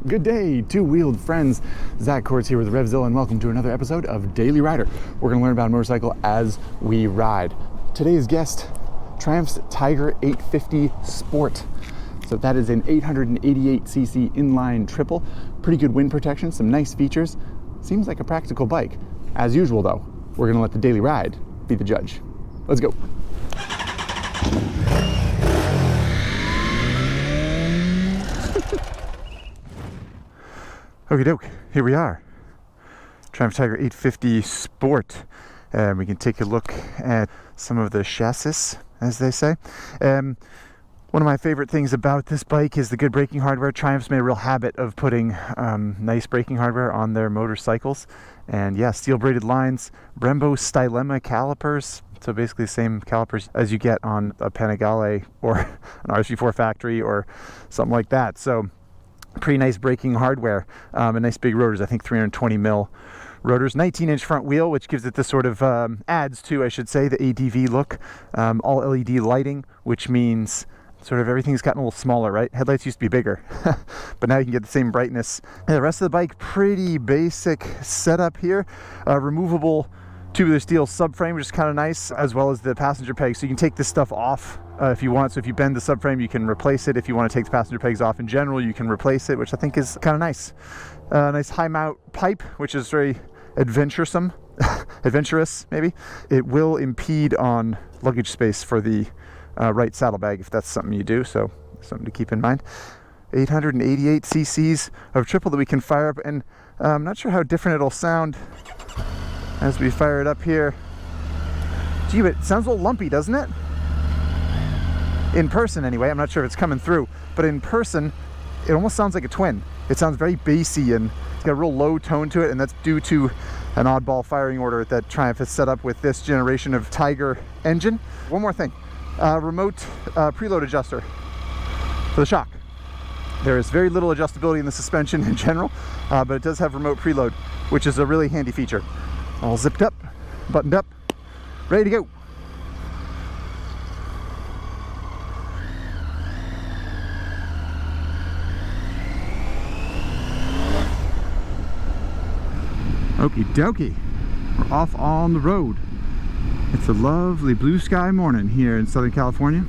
Good day, two-wheeled friends. Zack here with RevZilla, and welcome to another episode of Daily Rider. We're going to learn about a motorcycle as we ride. Today's guest, Triumph's Tiger 850 Sport. So that is an 888cc inline triple. Pretty good wind protection, some nice features. Seems like a practical bike. As usual though, we're going to let the daily ride be the judge. Let's go. Okie doke, here we are. Triumph Tiger 850 Sport. We can take a look at some of the chassis, as they say. One of my favorite things about this bike is the good braking hardware. Triumph's made a real habit of putting nice braking hardware on their motorcycles. And yeah, steel braided lines, Brembo Stylema calipers. So basically the same calipers as you get on a Panigale or an RSV4 factory or something like that. So pretty nice braking hardware, and nice big rotors. I think 320 mil rotors, 19-inch front wheel, which gives it this sort of adds to, I should say, the ADV look. All LED lighting, which means sort of everything's gotten a little smaller, right? Headlights used to be bigger, but now you can get the same brightness. And the rest of the bike, pretty basic setup here. Removable tubular steel subframe, which is kind of nice, as well as the passenger pegs. So you can take this stuff off if you want. So if you bend the subframe, you can replace it. If you want to take the passenger pegs off in general, you can replace it, which I think is kind of nice. Nice high mount pipe, which is very adventuresome, adventurous maybe. It will impede on luggage space for the right saddlebag if that's something you do, so something to keep in mind. 888 cc's of triple that we can fire up, and I'm not sure how different it'll sound as we fire it up here. Gee, but it sounds a little lumpy, doesn't it? In person anyway. I'm not sure if it's coming through, but in person it almost sounds like a twin. It sounds very bassy and it's got a real low tone to it, and that's due to an oddball firing order that Triumph has set up with this generation of Tiger engine. One more thing, remote preload adjuster for the shock. There is very little adjustability in the suspension in general, but it does have remote preload, which is a really handy feature. All zipped up, buttoned up, ready to go. Okie dokie, we're off on the road. It's a lovely blue sky morning here in Southern California.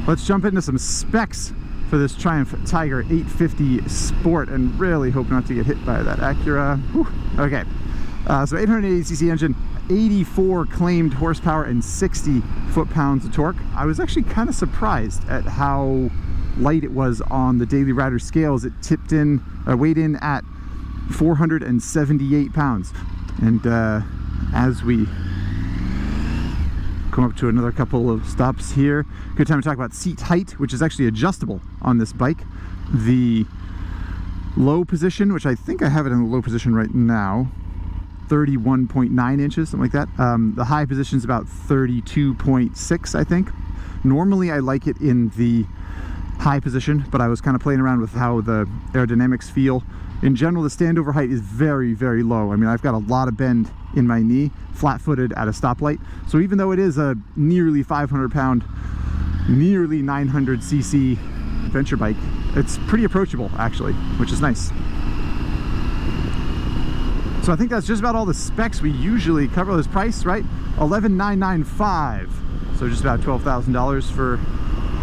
Let's jump into some specs for this Triumph Tiger 850 Sport, and really hope not to get hit by that Acura. Whew. Okay, so 880cc engine, 84 claimed horsepower and 60 foot-pounds of torque. I was actually kind of surprised at how light it was on the Daily Rider scales. It tipped in, weighed in at 478 pounds. And as we come up to another couple of stops here, good time to talk about seat height, which is actually adjustable on this bike. The low position, which I think I have it in the low position right now, 31.9 inches, something like that. The high position is about 32.6, I think. Normally I like it in the high position, but I was kind of playing around with how the aerodynamics feel. In general, the standover height is very, very low. I mean, I've got a lot of bend in my knee, flat-footed at a stoplight. So even though it is a nearly 500-pound, nearly 900cc adventure bike, it's pretty approachable, actually, which is nice. So I think that's just about all the specs we usually cover. This price, right? $11,995. So just about $12,000 for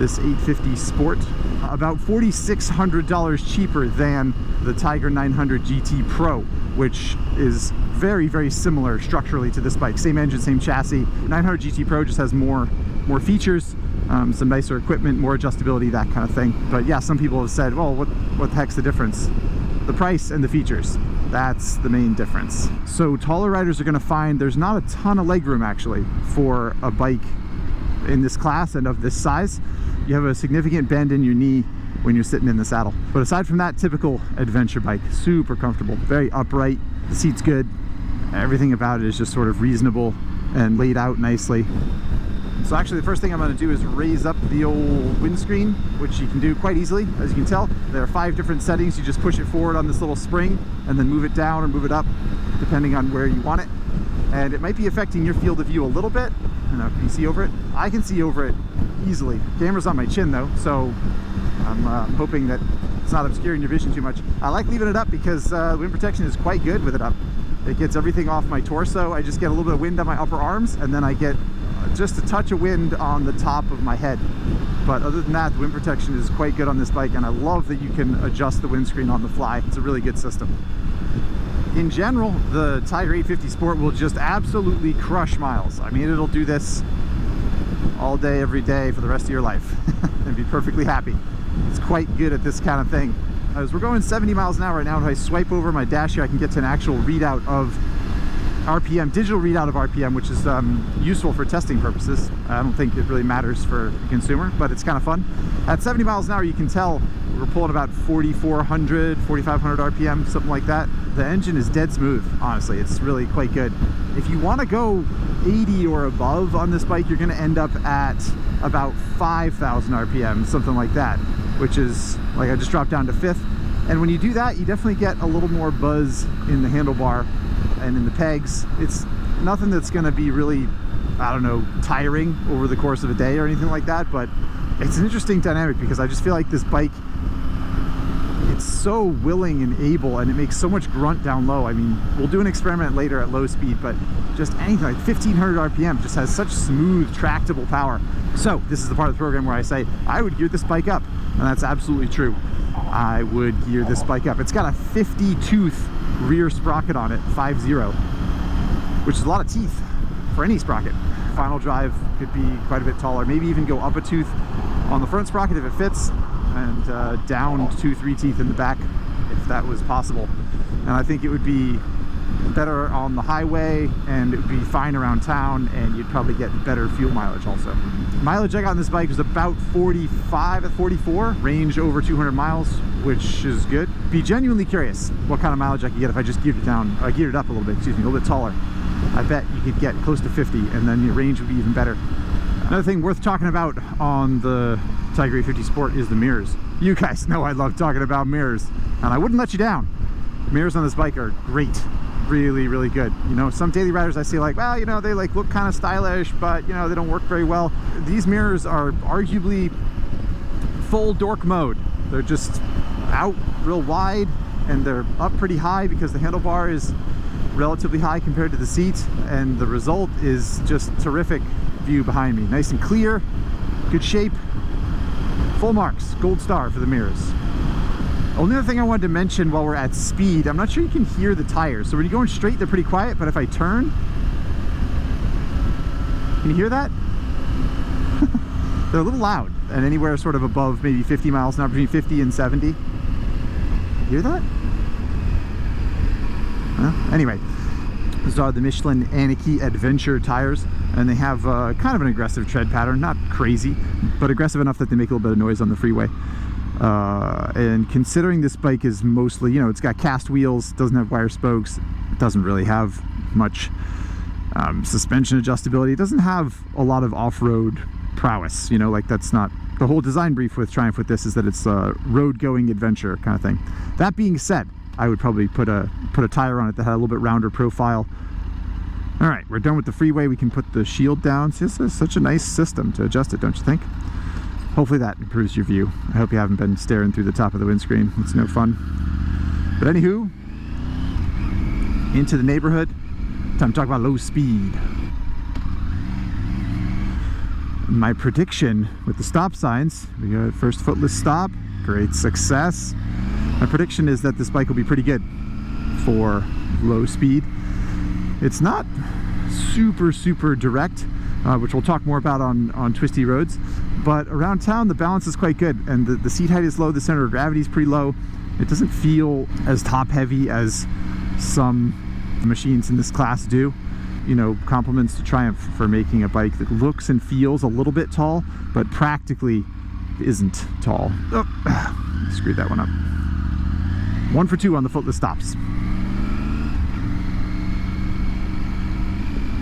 this 850 Sport. About $4,600 cheaper than the Tiger 900 GT Pro, which is very, very similar structurally to this bike. Same engine, same chassis. 900 GT Pro just has more features, some nicer equipment, more adjustability, that kind of thing. But yeah, some people have said, well, what the heck's the difference? The price and the features. That's the main difference. So taller riders are going to find there's not a ton of legroom actually for a bike in this class and of this size. You have a significant bend in your knee when you're sitting in the saddle. But aside from that, typical adventure bike, super comfortable, very upright, the seat's good, everything about it is just sort of reasonable and laid out nicely. So actually the first thing I'm going to do is raise up the old windscreen, which you can do quite easily. As you can tell, there are 5 different settings. You just push it forward on this little spring and then move it down or move it up depending on where you want it. And it might be affecting your field of view a little bit. I don't know, can you see over it? I can see over it easily. Camera's on my chin though, so I'm hoping that it's not obscuring your vision too much. I like leaving it up because wind protection is quite good with it up. It gets everything off my torso. I just get a little bit of wind on my upper arms, and then I get just a touch of wind on the top of my head. But other than that, the wind protection is quite good on this bike, and I love that you can adjust the windscreen on the fly. It's a really good system. In general, the Tiger 850 Sport will just absolutely crush miles. I mean, it'll do this all day, every day for the rest of your life and be perfectly happy. It's quite good at this kind of thing. As we're going 70 miles an hour right now, if I swipe over my dash here, I can get to an actual readout of RPM, digital readout of RPM, which is useful for testing purposes. I don't think it really matters for the consumer, but it's kind of fun. At 70 miles an hour, you can tell we're pulling about 4,400, 4,500 RPM, something like that. The engine is dead smooth, honestly. It's really quite good. If you want to go 80 or above on this bike, you're going to end up at about 5,000 RPM, something like that, which is, like, I just dropped down to 5th. And when you do that, you definitely get a little more buzz in the handlebar and in the pegs. It's nothing that's going to be really, I don't know, tiring over the course of a day or anything like that, but it's an interesting dynamic because I just feel like this bike, it's so willing and able, and it makes so much grunt down low. I mean, we'll do an experiment later at low speed, but just anything like 1,500 RPM just has such smooth, tractable power. So this is the part of the program where I say I would gear this bike up, and that's absolutely true. I would gear this bike up. It's got a 50-tooth rear sprocket on it, 5.0, which is a lot of teeth for any sprocket. Final drive could be quite a bit taller, maybe even go up a tooth on the front sprocket if it fits, and down 2-3 teeth in the back if that was possible. And I think it would be better on the highway, and it would be fine around town, and you'd probably get better fuel mileage also. Mileage I got on this bike was about 45 at 44, range over 200 miles, which is good. Be genuinely curious what kind of mileage I could get if I just geared it down, geared it up a little bit, excuse me, a little bit taller. I bet you could get close to 50, and then your range would be even better. Another thing worth talking about on the Tiger 850 Sport is the mirrors. You guys know I love talking about mirrors, and I wouldn't let you down. The mirrors on this bike are great. Really, really good. You know, some daily riders I see like, well, you know, they like look kind of stylish, but you know, they don't work very well. These mirrors are arguably full dork mode. They're just out real wide, and they're up pretty high because the handlebar is relatively high compared to the seat, and the result is just terrific view behind me. Nice and clear, good shape, full marks, gold star for the mirrors. Only other thing I wanted to mention while we're at speed, I'm not sure you can hear the tires. So when you're going straight, they're pretty quiet, but if I turn, can you hear that? They're a little loud, and anywhere sort of above maybe 50 miles an hour, between 50 and 70. Hear that? Well, anyway, these are the Michelin Aniki Adventure tires, and they have kind of an aggressive tread pattern, not crazy, but aggressive enough that they make a little bit of noise on the freeway. And considering this bike is mostly, you know, it's got cast wheels, doesn't have wire spokes, it doesn't really have much suspension adjustability, it doesn't have a lot of off-road prowess, you know, like that's not the whole design brief with Triumph with this, is that it's a road-going adventure kind of thing. That being said, I would probably put a tire on it that had a little bit rounder profile. All right, we're done with the freeway. We can put the shield down. This is such a nice system to adjust it, don't you think? Hopefully that improves your view. I hope you haven't been staring through the top of the windscreen. It's no fun. But anywho, into the neighborhood. Time to talk about low speed. My prediction with the stop signs, we got first footless stop, great success. My prediction is that this bike will be pretty good for low speed. It's not super direct, which we'll talk more about on twisty roads, but around town the balance is quite good, and the seat height is low, the center of gravity is pretty low. It doesn't feel as top heavy as some machines in this class do. You know, compliments to Triumph for making a bike that looks and feels a little bit tall, but practically isn't tall. Oh, screwed that one up. 1 for 2 on the footless stops.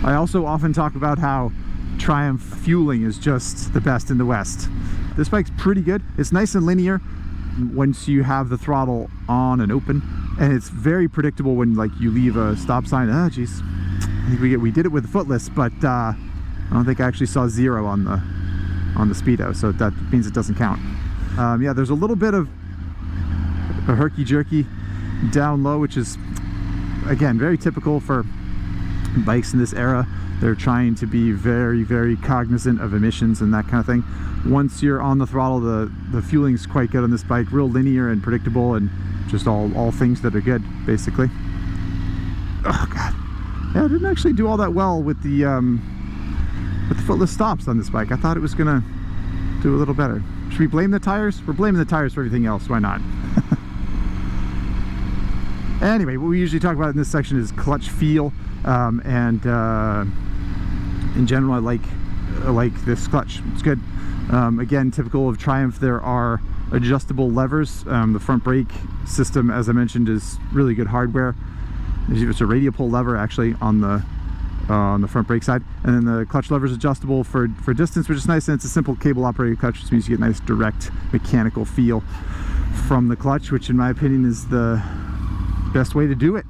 I also often talk about how Triumph fueling is just the best in the West. This bike's pretty good. It's nice and linear once you have the throttle on and open, and it's very predictable when like you leave a stop sign. Oh geez, I think we did it with the footless, but I don't think I actually saw 0 on the speedo, so that means it doesn't count. Yeah, there's a little bit of a herky-jerky down low, which is, again, very typical for bikes in this era. They're trying to be very, very cognizant of emissions and that kind of thing. Once you're on the throttle, the fueling's quite good on this bike, real linear and predictable, and just all things that are good, basically. Oh god, yeah, I didn't actually do all that well with the footless stops on this bike. I thought it was gonna do a little better. Should we blame the tires? We're blaming the tires for everything else. Why not? Anyway, what we usually talk about in this section is clutch feel, and in general, I like this clutch. It's good. Again, typical of Triumph, there are adjustable levers. The front brake system, as I mentioned, is really good hardware. It's a radial pull lever actually on the front brake side, and then the clutch lever is adjustable for distance, which is nice, and it's a simple cable operated clutch, which means you get nice direct mechanical feel from the clutch, which in my opinion is the best way to do it.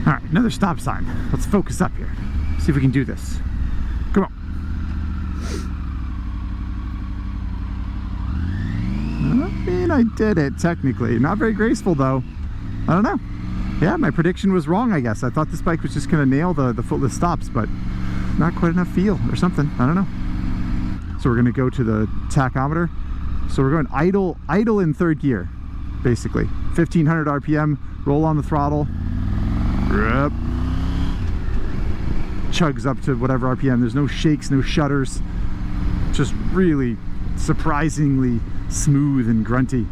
All right, another stop sign. Let's focus up here. See if we can do this. Come on. I mean, I did it technically. Not very graceful though. I don't know. Yeah, my prediction was wrong, I guess. I thought this bike was just gonna nail the footless stops, but not quite enough feel or something. I don't know. So we're gonna go to the tachometer. So we're going idle in third gear, basically. 1500 RPM, roll on the throttle. Yep. Chugs up to whatever RPM. There's no shakes, no shudders. Just really surprisingly smooth and grunty,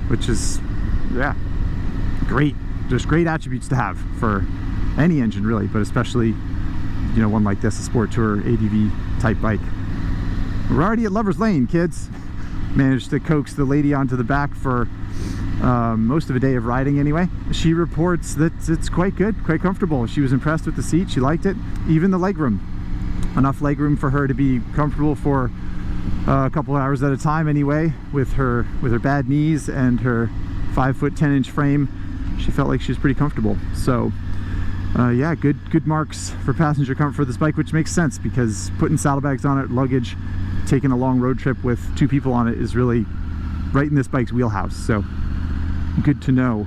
which is, yeah, great. Just great attributes to have for any engine really, but especially, you know, one like this, a Sport Tour ADV type bike. We're already at Lover's Lane, kids. Managed to coax the lady onto the back for most of a day of riding anyway. She reports that it's quite good, quite comfortable. She was impressed with the seat, she liked it. Even the legroom, enough legroom for her to be comfortable for a couple of hours at a time anyway, with her bad knees and her 5'10" frame. She felt like she was pretty comfortable. So yeah, good marks for passenger comfort for this bike, which makes sense because putting saddlebags on it, luggage, taking a long road trip with 2 people on it is really right in this bike's wheelhouse. So good to know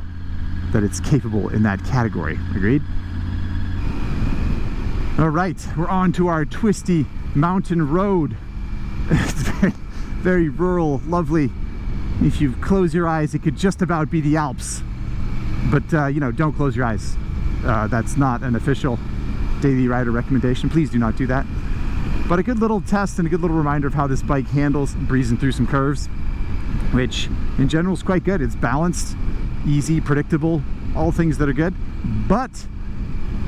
that it's capable in that category. Agreed? All right, we're on to our twisty mountain road. It's very, very rural, lovely. If you close your eyes, it could just about be the Alps. But you know, don't close your eyes. That's not an official daily rider recommendation. Please do not do that. But a good little test and a good little reminder of how this bike handles breezing through some curves, which in general is quite good. It's balanced, easy, predictable, all things that are good. But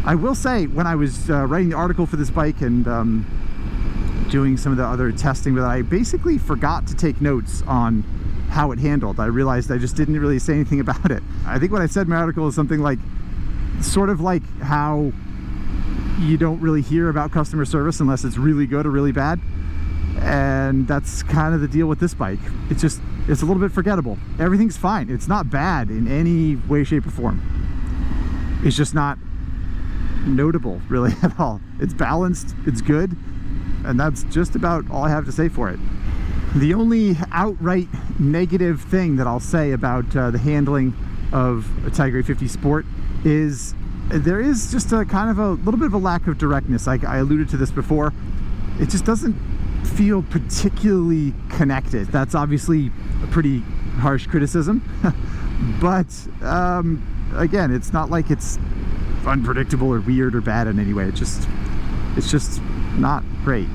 I will say, when I was writing the article for this bike and doing some of the other testing with it, I basically forgot to take notes on how it handled. I realized I just didn't really say anything about it. I think what I said in my article is something like, sort of like how you don't really hear about customer service unless it's really good or really bad. And that's kind of the deal with this bike. It's a little bit forgettable. Everything's fine. It's not bad in any way, shape, or form. It's just not notable really at all. It's balanced, it's good, and that's just about all I have to say for it. The only outright negative thing that I'll say about the handling of a Tiger 850 Sport is there is just a kind of a little bit of a lack of directness. I alluded to this before. It just doesn't feel particularly connected. That's obviously a pretty harsh criticism, but again, it's not like it's unpredictable or weird or bad in any way. It's just not great.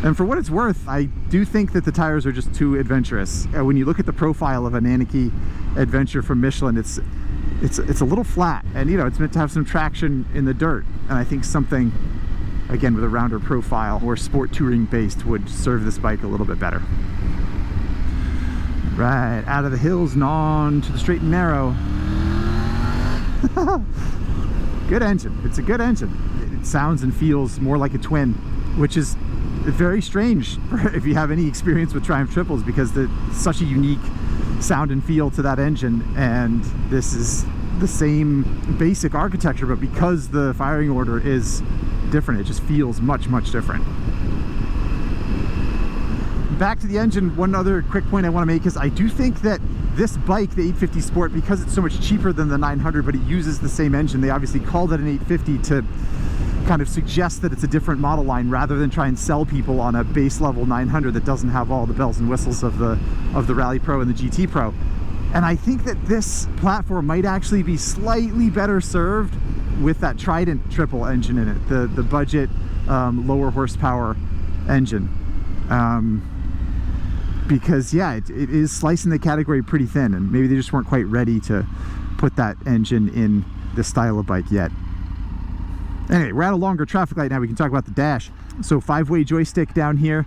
And for what it's worth, I do think that the tires are just too adventurous. When you look at the profile of a Naniki Adventure from Michelin, it's a little flat, and you know, it's meant to have some traction in the dirt, and I think something, again, with a rounder profile or sport touring based, would serve this bike a little bit better. Right, out of the hills and on to the straight and narrow. Good engine. It's a good engine. It sounds and feels more like a twin, which is very strange if you have any experience with Triumph triples, because there's such a unique sound and feel to that engine, and this is the same basic architecture, but because the firing order is different, it just feels much, much different. Back to the engine, one other quick point I want to make is I do think that this bike, the 850 Sport, because it's so much cheaper than the 900, but it uses the same engine, they obviously called it an 850 to kind of suggest that it's a different model line rather than try and sell people on a base level 900 that doesn't have all the bells and whistles of the Rally Pro and the GT Pro. And I think that this platform might actually be slightly better served with that Trident triple engine in it, the budget lower horsepower engine. Because yeah, it is slicing the category pretty thin, and maybe they just weren't quite ready to put that engine in this style of bike yet. Anyway, we're at a longer traffic light now. We can talk about the dash. So 5-way joystick down here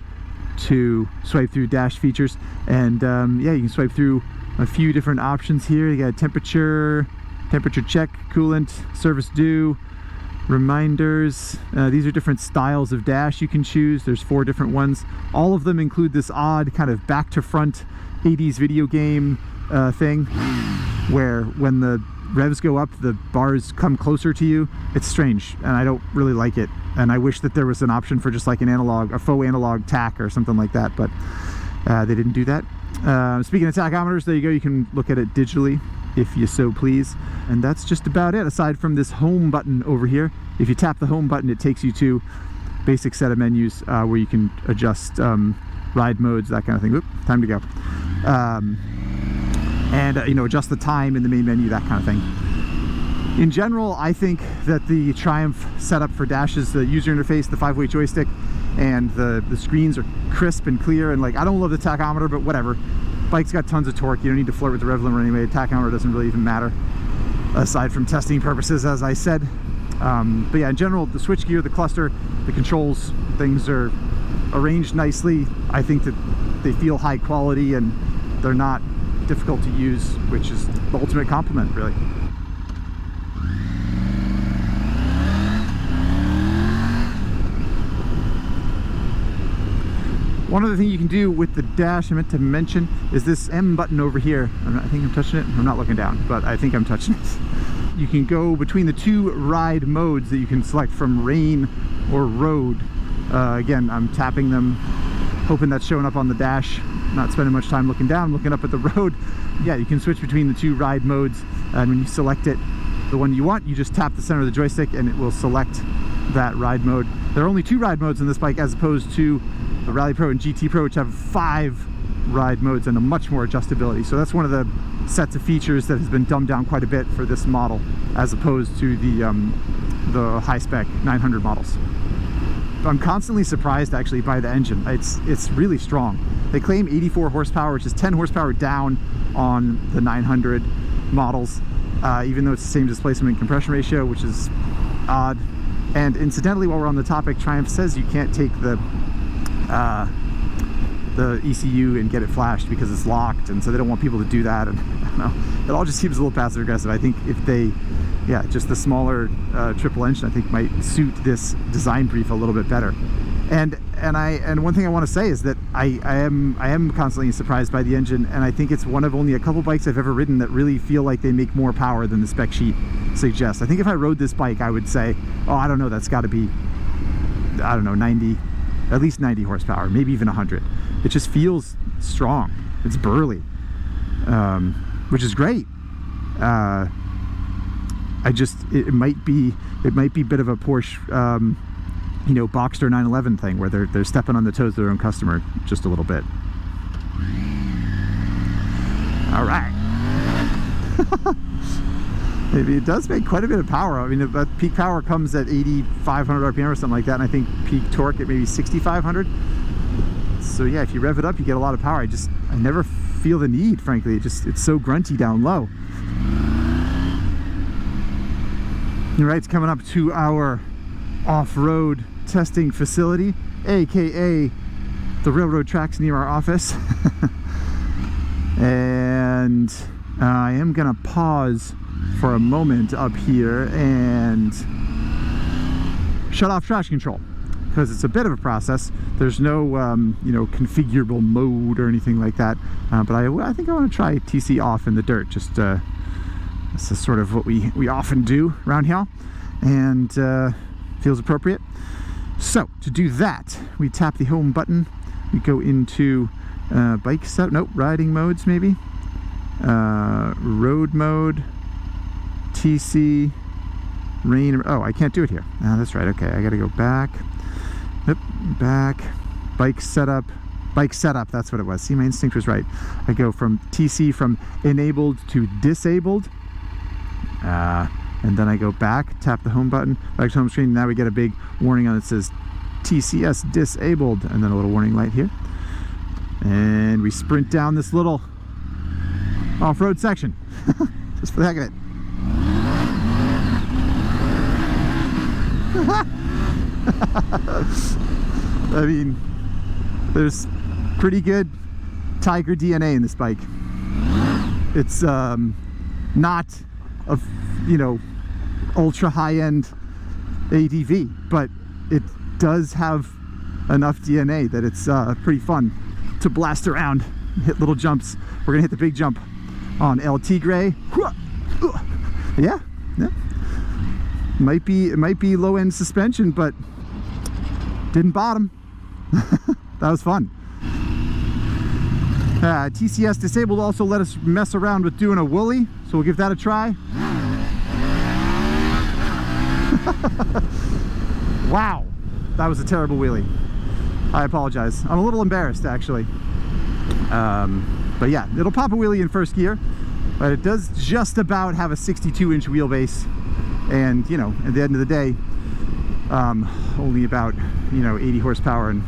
to swipe through dash features, and yeah, you can swipe through a few different options here. You got temperature check, coolant, service due, reminders. These are different styles of dash you can choose. There's 4 different ones. All of them include this odd kind of back to front 80s video game thing, where when the revs go up, the bars come closer to you. It's strange, and I don't really like it. And I wish that there was an option for just like a faux analog tack or something like that, but they didn't do that. Speaking of tachometers, there you go. You can look at it digitally if you so please. And that's just about it, aside from this home button over here. If you tap the home button, it takes you to basic set of menus where you can adjust ride modes, that kind of thing. Oop, time to go. And you know, adjust the time in the main menu, that kind of thing. In general, I think that the Triumph setup for dashes, the user interface, the 5-way joystick, and the screens are crisp and clear, and like, I don't love the tachometer, but whatever. Bike's got tons of torque. You don't need to flirt with the rev limiter anyway. Tachometer doesn't really even matter, aside from testing purposes, as I said. But yeah, in general, the switchgear, the cluster, the controls, things are arranged nicely. I think that they feel high quality and they're not difficult to use, which is the ultimate compliment, really. One other thing you can do with the dash I meant to mention is this M button over here. I think I'm touching it. I'm not looking down, but I think I'm touching it. You can go between the 2 ride modes that you can select from rain or road. Again, I'm tapping them, hoping that's showing up on the dash. Not spending much time looking down, looking up at the road. Yeah, you can switch between the 2 ride modes, and when you select it, the one you want, you just tap the center of the joystick and it will select that ride mode. There are only 2 ride modes in this bike, as opposed to the Rally Pro and GT Pro, which have 5 ride modes and a much more adjustability. So that's one of the sets of features that has been dumbed down quite a bit for this model, as opposed to the high-spec 900 models. I'm constantly surprised actually by the engine. It's really strong. They claim 84 horsepower, which is 10 horsepower down on the 900 models, even though it's the same displacement and compression ratio, which is odd. And incidentally, while we're on the topic, Triumph says you can't take the ECU and get it flashed because it's locked, and so they don't want people to do that. And I don't know, it all just seems a little passive aggressive. I think if they, yeah, just the smaller triple engine, I think might suit this design brief a little bit better. And one thing I want to say is that I am constantly surprised by the engine, and I think it's one of only a couple bikes I've ever ridden that really feel like they make more power than the spec sheet suggests. I think if I rode this bike, I would say, oh, I don't know, that's got to be, I don't know, 90, at least 90 horsepower, maybe even 100. It just feels strong. It's burly, which is great. It might be a bit of a Porsche, you know, Boxster 911 thing, where they're stepping on the toes of their own customer just a little bit. All right. Maybe it does make quite a bit of power. I mean, but peak power comes at 8,500 RPM or something like that, and I think peak torque at maybe 6,500. So yeah, if you rev it up, you get a lot of power. I never feel the need, frankly. It's so grunty down low. All right, it's coming up to our off-road testing facility, aka the railroad tracks near our office. And I am gonna pause for a moment up here and shut off traction control, because it's a bit of a process. There's no you know, configurable mode or anything like that, but I think I want to try TC off in the dirt, just This is sort of what we often do around here, and feels appropriate. So to do that, we tap the home button. We go into bike set, nope, riding modes maybe. Road mode, TC, rain. Oh, I can't do it here. Oh, that's right. Okay, I gotta go back. Yep, back. Bike setup. Bike setup, that's what it was. See, my instinct was right. I go from TC from enabled to disabled. And then I go back, tap the home button, back to home screen. Now we get a big warning on it that says TCS disabled, and then a little warning light here. And we sprint down this little off-road section, just for the heck of it. I mean, there's pretty good Tiger DNA in this bike. It's not a, you know, ultra high-end ADV, but it does have enough DNA that it's pretty fun to blast around, hit little jumps. We're gonna hit the big jump on LT Gray. Yeah. It might be low-end suspension, but didn't bottom. That was fun. TCS disabled also let us mess around with doing a wooly, so we'll give that a try. Wow, that was a terrible wheelie. I apologize. I'm a little embarrassed, actually. But yeah, it'll pop a wheelie in first gear, but it does just about have a 62-inch wheelbase, and you know, at the end of the day, only about 80 horsepower and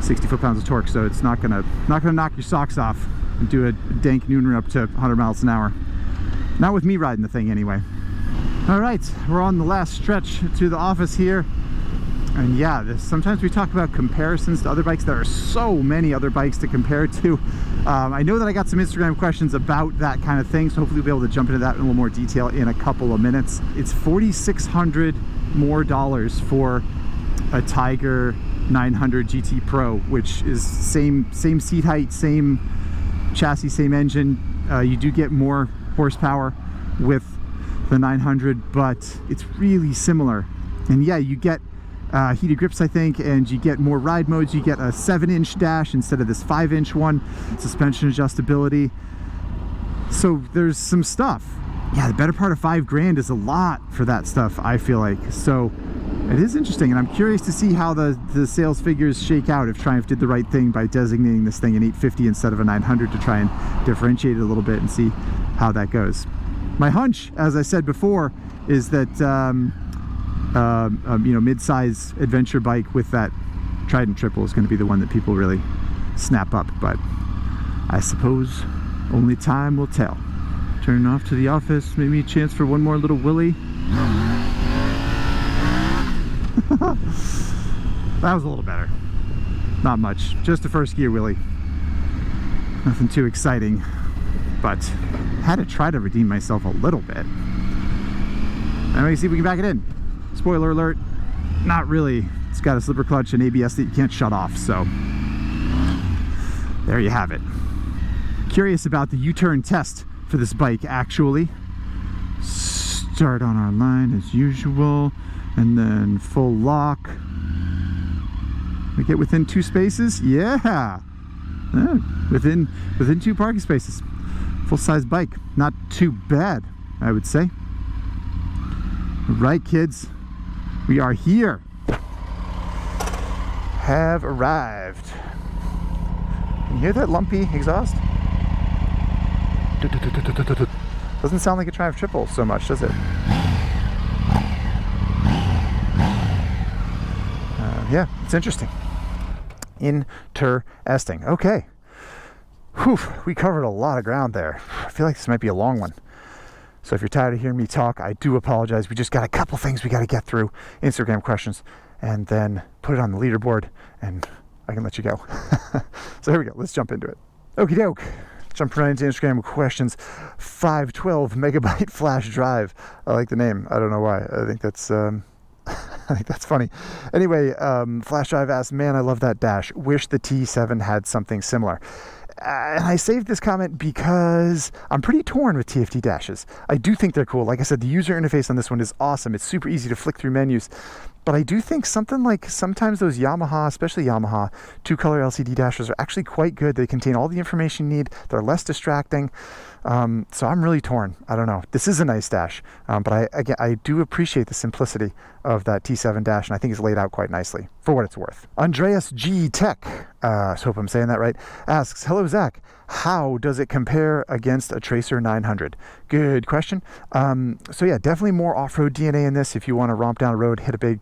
60 foot-pounds of torque, so it's not gonna knock your socks off and do a dank nooner up to 100 miles an hour. Not with me riding the thing, anyway. All right, we're on the last stretch to the office here, and yeah, sometimes we talk about comparisons to other bikes. There are so many other bikes to compare to. I know that I got some Instagram questions about that kind of thing, so hopefully we'll be able to jump into that in a little more detail in a couple of minutes. It's $4,600 more for a Tiger 900 GT Pro, which is same seat height, same chassis, same engine. You do get more horsepower with the 900, but it's really similar. And yeah, you get heated grips, I think, and you get more ride modes. You get a 7-inch dash instead of this 5-inch one, suspension adjustability. So there's some stuff. Yeah, the better part of $5 grand is a lot for that stuff, I feel like. So it is interesting, and I'm curious to see how the sales figures shake out if Triumph did the right thing by designating this thing an 850 instead of a 900 to try and differentiate it a little bit and see how that goes. My hunch, as I said before, is that mid-size adventure bike with that Trident triple is going to be the one that people really snap up, but I suppose only time will tell. Turning off to the office, maybe a chance for one more little wheelie. That was a little better. Not much, just a first gear wheelie. Nothing too exciting, but had to try to redeem myself a little bit. Anyway, see if we can back it in. Spoiler alert, not really. It's got a slipper clutch and ABS that you can't shut off, so there you have it. Curious about the U-turn test for this bike, actually. Start on our line as usual, and then full lock. We get within 2 spaces. Yeah, within 2 parking spaces. Full-size bike, not too bad, I would say. All right, kids, we are here. Have arrived. Can you hear that lumpy exhaust? Doesn't sound like a Triumph Triple so much, does it? Yeah, it's interesting. Interesting. Okay. Whew, we covered a lot of ground there. I feel like this might be a long one. So if you're tired of hearing me talk, I do apologize. We just got a couple things we got to get through. Instagram questions, and then put it on the leaderboard, and I can let you go. So here we go. Let's jump into it. Okie doke. Jumping right into Instagram questions. 512 megabyte flash drive. I like the name. I don't know why. I think that's I think that's funny. Anyway, flash drive asks, man, I love that dash. Wish the T7 had something similar. And I saved this comment because I'm pretty torn with TFT dashes. I do think they're cool. Like I said, the user interface on this one is awesome. It's super easy to flick through menus. But I do think something like sometimes those Yamaha, especially Yamaha, 2-color LCD dashes are actually quite good. They contain all the information you need. They're less distracting. So I'm really torn. I don't know. This is a nice dash, but I do appreciate the simplicity of that T7 dash, and I think it's laid out quite nicely for what it's worth. Andreas G. Tech, I hope I'm saying that right, asks, hello Zach, how does it compare against a Tracer 900? Good question. So yeah, definitely more off-road DNA in this. If you want to romp down a road, hit a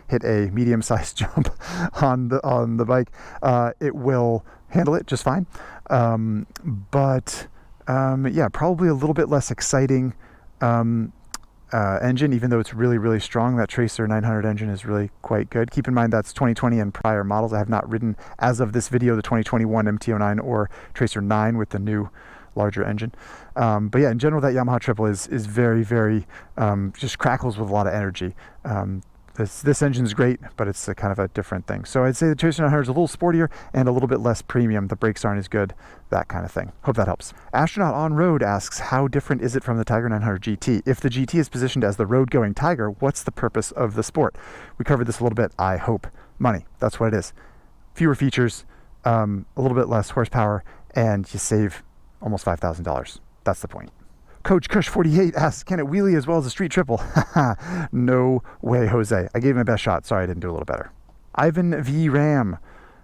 hit a medium-sized jump on the bike, it will handle it just fine. Yeah, probably a little bit less exciting engine, even though it's really, really strong. That Tracer 900 engine is really quite good. Keep in mind that's 2020 and prior models. I have not ridden, as of this video, the 2021 MT-09 or Tracer 9 with the new larger engine. But yeah, in general, that Yamaha triple is very, very, just crackles with a lot of energy. This engine's great, but it's a kind of a different thing. So I'd say the Tracer 900 is a little sportier and a little bit less premium. The brakes aren't as good, that kind of thing. Hope that helps. Astronaut on Road asks, how different is it from the Tiger 900 GT? If the GT is positioned as the road-going Tiger, what's the purpose of the Sport? We covered this a little bit. I hope. Money. That's what it is. Fewer features, a little bit less horsepower, and you save almost $5,000. That's the point. Coach Kush 48 asks, can it wheelie as well as a street triple? No way, Jose. I gave him my best shot. Sorry I didn't do a little better. Ivan V. Ram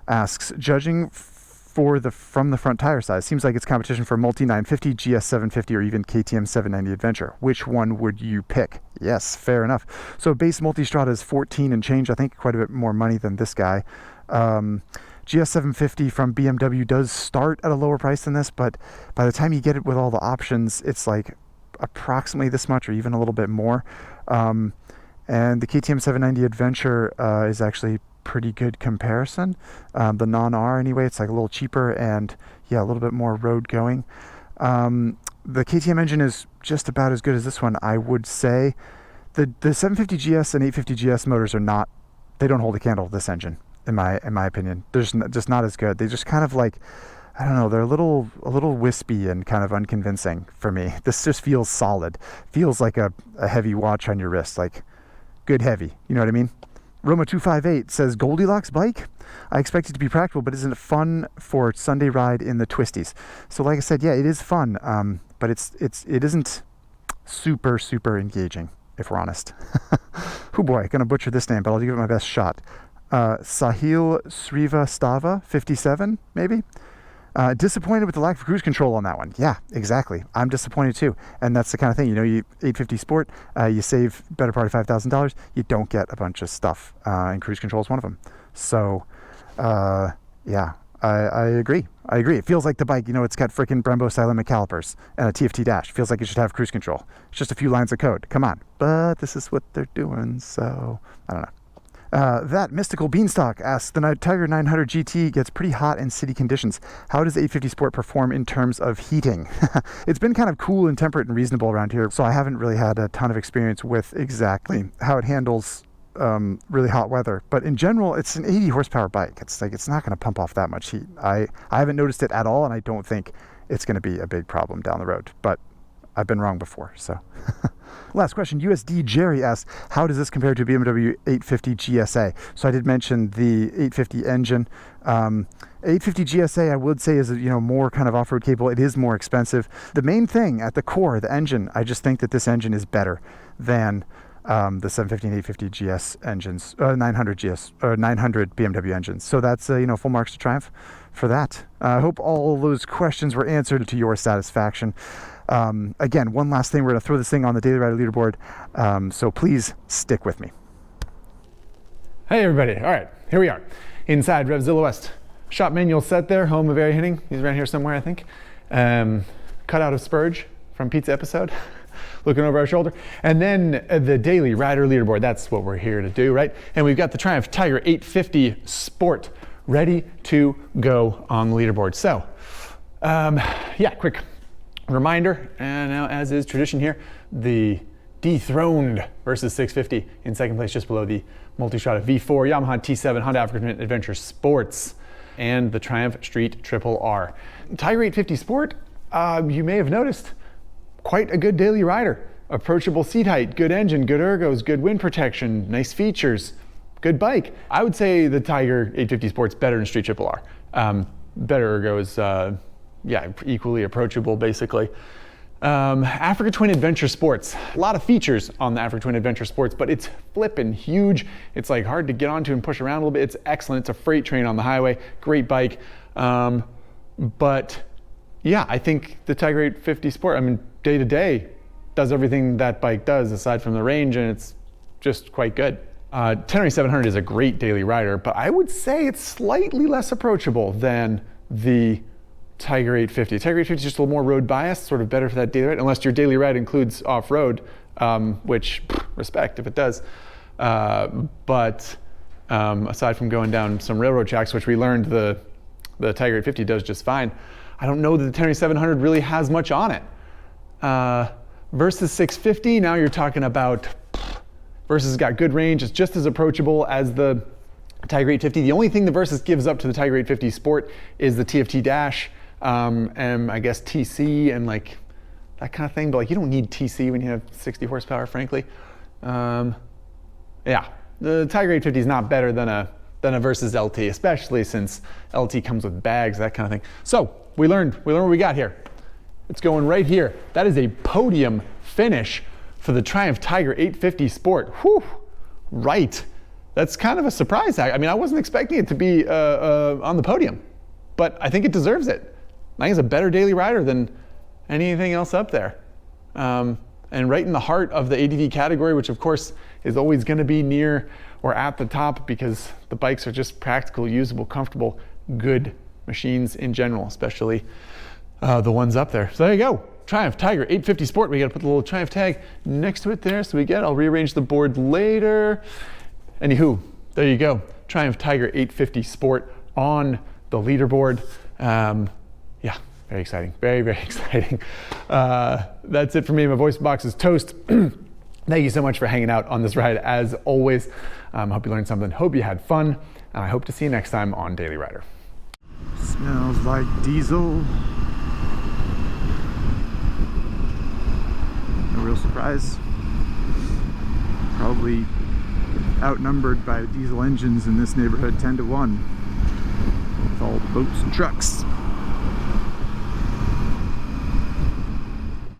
asks, judging from the front tire size, seems like it's competition for multi 950, GS 750, or even KTM 790 Adventure. Which one would you pick? Yes, fair enough. So base multi-strata is 14 and change. I think quite a bit more money than this guy. GS 750 from BMW does start at a lower price than this, but by the time you get it with all the options, it's like approximately this much or even a little bit more. And the KTM 790 Adventure is actually pretty good comparison. The non-R anyway, it's like a little cheaper and yeah, a little bit more road going. The KTM engine is just about as good as this one, I would say. The 750 GS and 850 GS motors they don't hold a candle to this engine. In my opinion, they're just not as good. They just kind of like, I don't know, they're a little wispy and kind of unconvincing for me. This just feels solid. Feels like a heavy watch on your wrist, like good heavy. You know what I mean? Roma258 says, Goldilocks bike? I expect it to be practical, but isn't it fun for Sunday ride in the twisties? So like I said, yeah, it is fun, but it isn't super, super engaging, if we're honest. Oh boy, gonna butcher this name, but I'll give it my best shot. Sahil Srivastava 57 maybe. Disappointed with the lack of cruise control on that one. Yeah, exactly. I'm disappointed too. And that's the kind of thing, you 850 Sport, you save better part of $5,000. You don't get a bunch of stuff, and cruise control is one of them. So, yeah, I agree. It feels like the bike, it's got freaking Brembo Stylic calipers and a TFT dash. Feels like it should have cruise control. It's just a few lines of code. Come on. But this is what they're doing, so I don't know. That Mystical Beanstalk asks, the Tiger 900 GT gets pretty hot in city conditions. How does 850 Sport perform in terms of heating? It's been kind of cool and temperate and reasonable around here, so I haven't really had a ton of experience with exactly how it handles really hot weather. But in general, it's an 80 horsepower bike. It's not going to pump off that much heat. I haven't noticed it at all, and I don't think it's going to be a big problem down the road. But I've been wrong before, so. Last question, USD Jerry asks, how does this compare to BMW 850 GSA? So I did mention the 850 engine. 850 GSA, I would say, is more kind of off-road capable. It is more expensive. The main thing at the core, the engine, I just think that this engine is better than the 750 and 850 GS engines, 900 GS or 900 BMW engines. So that's full marks to triumph for that. I hope all those questions were answered to your satisfaction. Again, one last thing, we're going to throw this thing on the Daily Rider leaderboard, so please stick with me. Hey everybody, all right, here we are, inside RevZilla West. Shop manual set there, home of air hitting. He's around here somewhere, I think. Cut out of Spurge from Pizza Episode, looking over our shoulder. And then the Daily Rider leaderboard, that's what we're here to do, right? And we've got the Triumph Tiger 850 Sport ready to go on the leaderboard. So, yeah, quick reminder, and now as is tradition here, the dethroned versus 650 in second place, just below the multi-strata V4 Yamaha T7 Honda African Adventure Sports. and the Triumph Street Triple R. Tiger 850 Sport, you may have noticed, quite a good daily rider. Approachable seat height, good engine, good ergos, good wind protection, nice features, good bike. I would say the Tiger 850 Sport's better than Street Triple R. Better ergos, yeah, equally approachable basically. Africa Twin Adventure Sports. A lot of features on the Africa Twin Adventure Sports, but it's flippin' huge. It's like hard to get onto and push around a little bit. It's excellent. It's a freight train on the highway. Great bike. But yeah, I think the Tiger 850 Sport, I mean, day to day, does everything that bike does aside from the range, and it's just quite good. Tenere 700 is a great daily rider, but I would say it's slightly less approachable than the Tiger 850. Tiger 850 is just a little more road biased, sort of better for that daily ride, unless your daily ride includes off-road, which, respect if it does. But aside from going down some railroad tracks, which we learned the Tiger 850 does just fine, I don't know that the Tenere 700 really has much on it. Versus 650, now you're talking about, Versus got good range, it's just as approachable as the Tiger 850. The only thing the Versus gives up to the Tiger 850 Sport is the TFT dash, and I guess TC and like that kind of thing, but like you don't need TC when you have 60 horsepower, frankly. Yeah, the Tiger 850 is not better than a Versus LT, especially since LT comes with bags, that kind of thing. So we learned what we got here. It's going right here. That is a podium finish for the Triumph Tiger 850 Sport. Whew, right. That's kind of a surprise. I mean, I wasn't expecting it to be on the podium, but I think it deserves it. I think it's a better daily rider than anything else up there. And right in the heart of the ADV category, which of course is always going to be near or at the top because the bikes are just practical, usable, comfortable, good machines in general, especially the ones up there. So there you go. Triumph Tiger 850 Sport. We got to put the little Triumph tag next to it there. So I'll rearrange the board later. Anywho, there you go. Triumph Tiger 850 Sport on the leaderboard. Yeah, very exciting. Very, very exciting. That's it for me. My voice box is toast. Thank you so much for hanging out on this ride as always. Hope you learned something. Hope you had fun. And I hope to see you next time on Daily Rider. Smells like diesel. No real surprise. Probably outnumbered by diesel engines in this neighborhood 10 to 1 with all the boats and trucks.